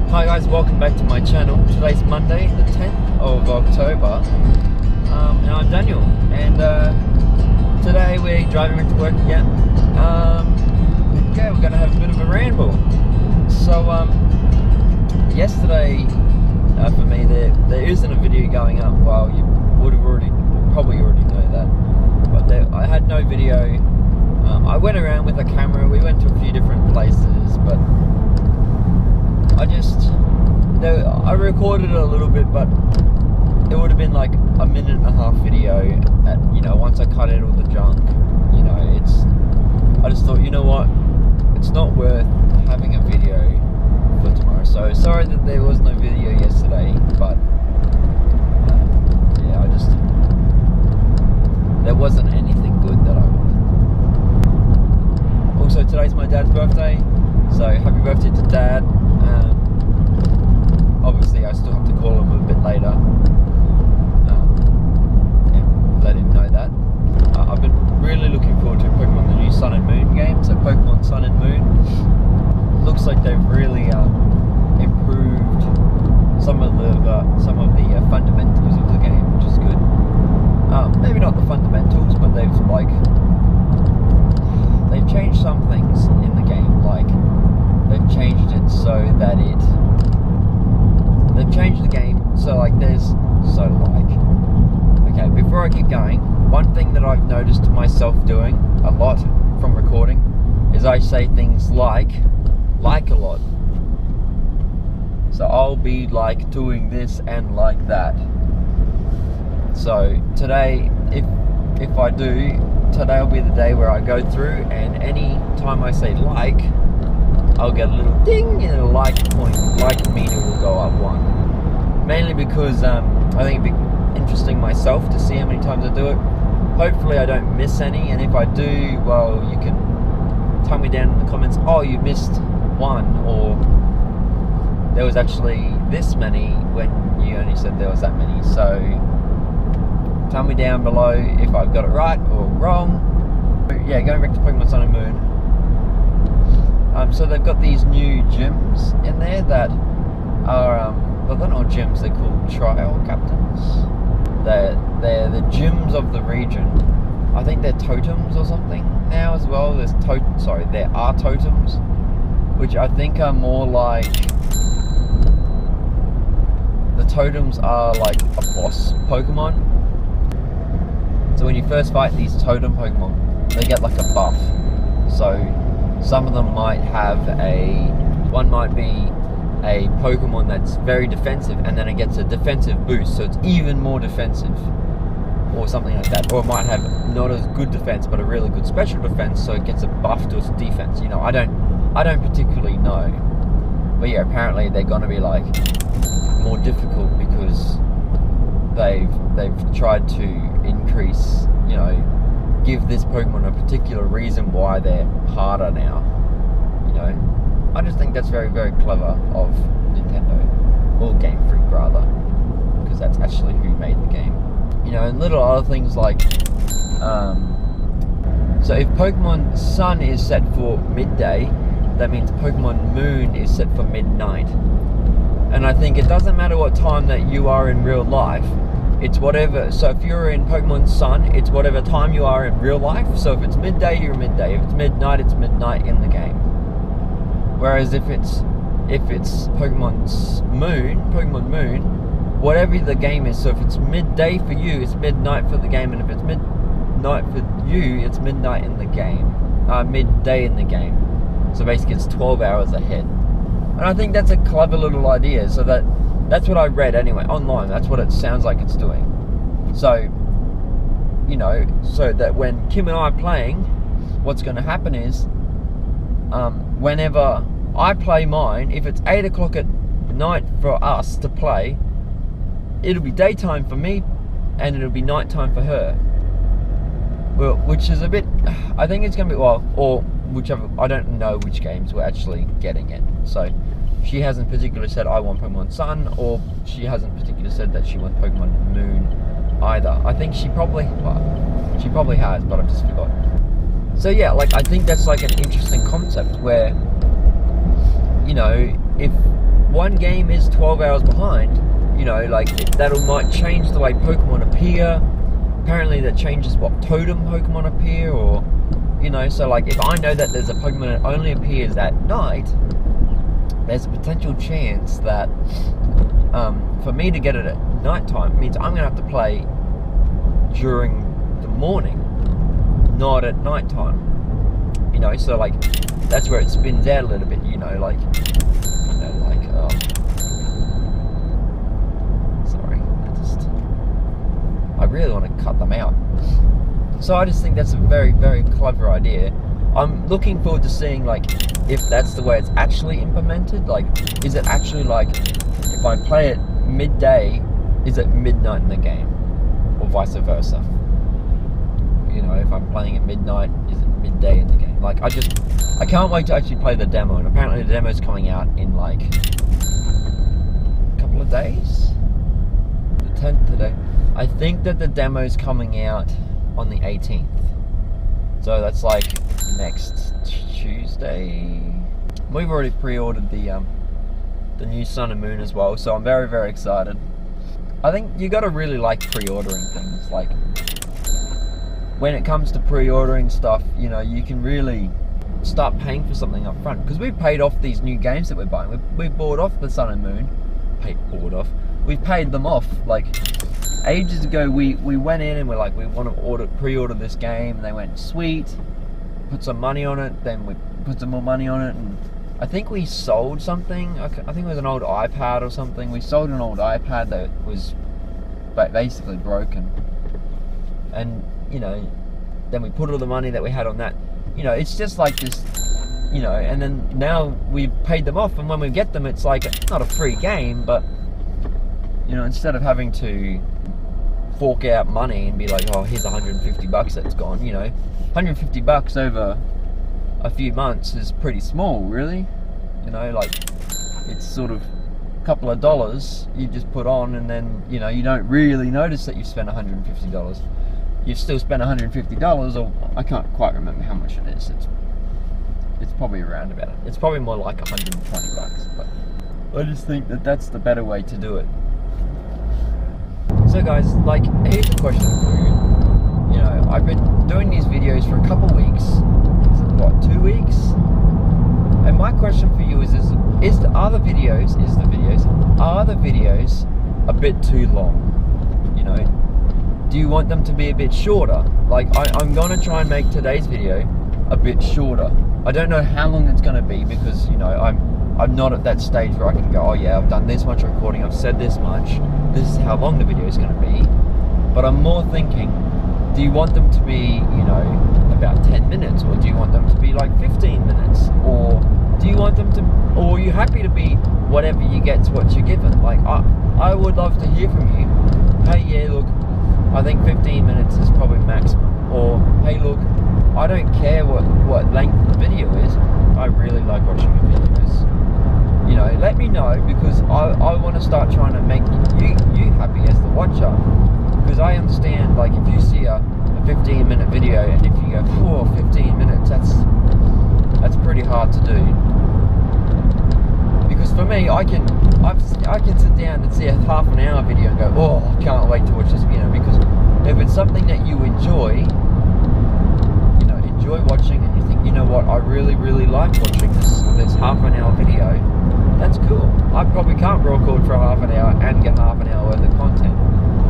Hi guys, welcome back to my channel. Today's Monday, the 10th of October, and I'm Daniel, and today we're driving into work again. Yeah, we're going to have a bit of a ramble. So, yesterday, for me, there isn't a video going up. Well, you would have probably already know that, but I had no video. I went around with a camera, we went to a few different places, but I recorded it a little bit, but it would have been like a minute and a half video once I cut out all the junk. I just thought, you know what, it's not worth having a video for tomorrow. So sorry that there was no video yesterday, but yeah, there wasn't anything good that I wanted. Also, today's my dad's birthday, so happy birthday to Dad. Obviously, I still have to call him a bit later and let him know that. I've been really looking forward to Pokemon the new Sun and Moon game. So Pokemon Sun and Moon looks like they've really improved some of the fundamentals of the game, which is good. Maybe not the fundamentals, but they've changed some things in the game. Like they've changed it so that they've changed the game okay, before I keep going, one thing that I've noticed myself doing a lot from recording is I say things like a lot. So I'll be like doing this and like that. So today, if I do, today will be the day where I go through, and any time I say like, I'll get a little ding and a like point, like meter will go up one. Mainly because I think it'd be interesting myself to see how many times I do it. Hopefully I don't miss any, and if I do, well, you can tell me down in the comments, oh, you missed one, or there was actually this many when you only said there was that many. So tell me down below if I've got it right or wrong. But yeah, going back to Pokemon Sun and Moon. So they've got these new gyms in there that are, well, they're not gyms, they're called trial captains. They're the gyms of the region. I think they're totems or something now as well. There are totems, which I think are more like, the totems are like a boss Pokemon. So when you first fight these totem Pokemon, they get like a buff. So some of them might have one might be a Pokemon that's very defensive, and then it gets a defensive boost, so it's even more defensive, or something like that. Or it might have not as good defense, but a really good special defense, so it gets a buff to its defense. I don't particularly know, but yeah, apparently they're gonna be like more difficult because they've tried to increase, give this Pokemon a particular reason why they're harder now. I just think that's very, very clever of Nintendo, or Game Freak rather, because that's actually who made the game. And little other things like, so if Pokemon Sun is set for midday, that means Pokemon Moon is set for midnight. And I think it doesn't matter what time that you are in real life, it's whatever. So if you're in Pokemon Sun, it's whatever time you are in real life. So if it's midday, you're midday. If it's midnight, it's midnight in the game. Whereas if it's Pokemon Moon, whatever the game is, so if it's midday for you, it's midnight for the game, and if it's midnight for you, it's midnight in the game. Midday in the game. So basically it's 12 hours ahead. And I think that's a clever little idea, so that's what I read anyway, online. That's what it sounds like it's doing. So, so that when Kim and I are playing, what's going to happen is, whenever I play mine, if it's 8 o'clock at night for us to play, it'll be daytime for me, and it'll be nighttime for her. Well, which is a bit, I think it's going to be, or whichever, I don't know which games we're actually getting it. So she hasn't particularly said I want Pokemon Sun, or she hasn't particularly said that she wants Pokemon Moon either. I think she probably has, but I've just forgotten. So yeah, I think that's like an interesting concept where, if one game is 12 hours behind, you know, like that'll might change the way Pokemon appear. Apparently that changes what totem Pokemon appear, or, you know, so like if I know that there's a Pokemon that only appears at night, there's a potential chance that for me to get it at nighttime means I'm gonna have to play during the morning, not at nighttime. You know, so like that's where it spins out a little bit. You know, like sorry, I really want to cut them out. So I just think that's a very, very clever idea. I'm looking forward to seeing like if that's the way it's actually implemented. Like, is it actually like if I play it midday, is it midnight in the game, or vice versa? You know, if I'm playing at midnight, is it midday in the game? Like, I can't wait to actually play the demo, and apparently the demo's coming out in like a couple of days. The 10th today. I think that the demo's coming out on the 18th. So that's like next Tuesday. We've already pre-ordered the new Sun and Moon as well, so I'm very, very excited. I think you gotta really like pre-ordering things. Like, when it comes to pre-ordering stuff, you know, you can really start paying for something up front, because we've paid off these new games that we're buying. We bought off the Sun and Moon. We've paid them off. Like, ages ago, we went in and we're like, we want to pre-order this game, and they went, sweet, put some money on it. Then we put some more money on it, and I think we sold something. I think it was an old iPad or something. We sold an old iPad that was basically broken, and you know, then we put all the money that we had on that. You know, it's just like this, you know, and then now we've paid them off, and when we get them, it's like, it's not a free game, but, you know, instead of having to fork out money and be like, oh, here's 150 bucks that's gone, you know, 150 bucks over a few months is pretty small, really. You know, like, it's sort of a couple of dollars you just put on, and then, you know, you don't really notice that you spent $150. You've still spent $150, or I can't quite remember how much it is. It's probably around about it. It's probably more like 120 bucks, but I just think that that's the better way to do it. So guys, like, here's a question for you. You know, I've been doing these videos for a couple weeks. Is it what, 2 weeks? And my question for you is are the videos a bit too long? You know, do you want them to be a bit shorter? Like, I'm gonna try and make today's video a bit shorter. I don't know how long it's gonna be, because, you know, I'm not at that stage where I can go, oh yeah, I've done this much recording, I've said this much, this is how long the video is gonna be. But I'm more thinking, do you want them to be, you know, about 10 minutes, or do you want them to be like 15 minutes, or do you want them to, or are you happy to be whatever you get's what you're given? Like, I would love to hear from you. Hey, yeah, look, I think 15 minutes is probably maximum. Or, hey, look, I don't care what length the video is, I really like watching your videos. You know, let me know, because I want to start trying to make you happy as the watcher. Because I understand, like, if you see a 15-minute video, and if you go, oh, 15 minutes, that's pretty hard to do. Because for me, I can sit down and see a half an hour video and go, oh, I can't wait to watch this video. Because if it's something that you enjoy watching, and you think, you know what, I really, really like watching this half an hour video, that's cool. I probably can't record for half an hour and get half an hour worth of content,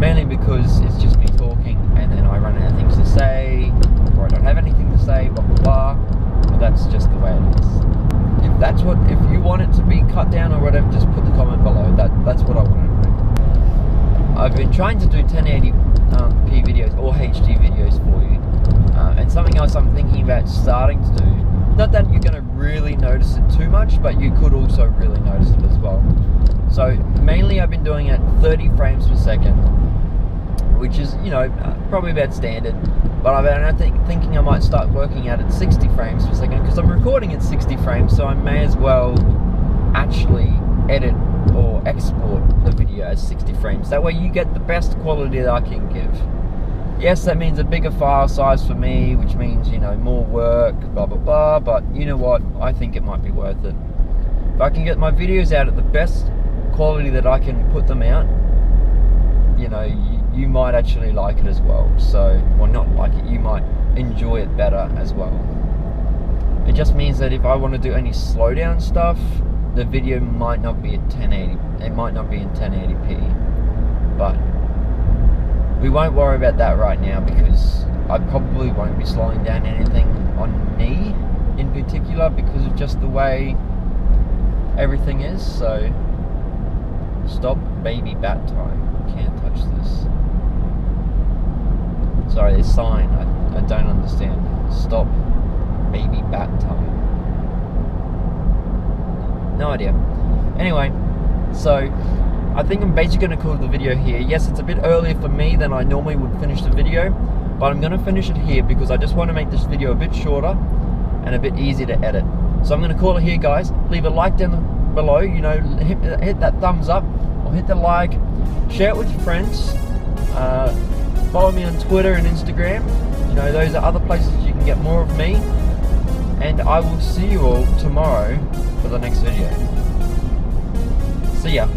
mainly because it's just me talking, and then I run out of things to say, or I don't have anything to say, blah blah blah. But that's just the way it is. If you want it to be cut down or whatever, just put the comment below. That's what I want to do. I've been trying to do 1080p videos or HD videos for you. And something else I'm thinking about starting to do, not that you're going to really notice it too much, but you could also really notice it as well. So mainly I've been doing it 30 frames per second, which is, you know, probably about standard. But I'm thinking I might start working out at 60 frames per second, because I'm recording at 60 frames, so I may as well actually edit or export the video as 60 frames. That way you get the best quality that I can give. Yes, that means a bigger file size for me, which means, you know, more work, blah, blah, blah, but you know what? I think it might be worth it. if I can get my videos out at the best quality that I can put them out, you know, you might actually like it as well. So, well, not like it, you might enjoy it better as well. It just means that if I want to do any slowdown stuff, the video might not be at 1080. It might not be in 1080p. But we won't worry about that right now, because I probably won't be slowing down anything on me in particular, because of just the way everything is. So, stop baby bat time. Can't touch this. Sorry, there's sign. I don't understand. Stop baby bat time. No idea. Anyway, so I think I'm basically going to call the video here. Yes, it's a bit earlier for me than I normally would finish the video, but I'm going to finish it here because I just want to make this video a bit shorter and a bit easier to edit. So I'm going to call it here, guys. Leave a like down below, you know, hit that thumbs up, or hit the like, share it with your friends, follow me on Twitter and Instagram. You know, those are other places you can get more of me. And I will see you all tomorrow for the next video. See ya.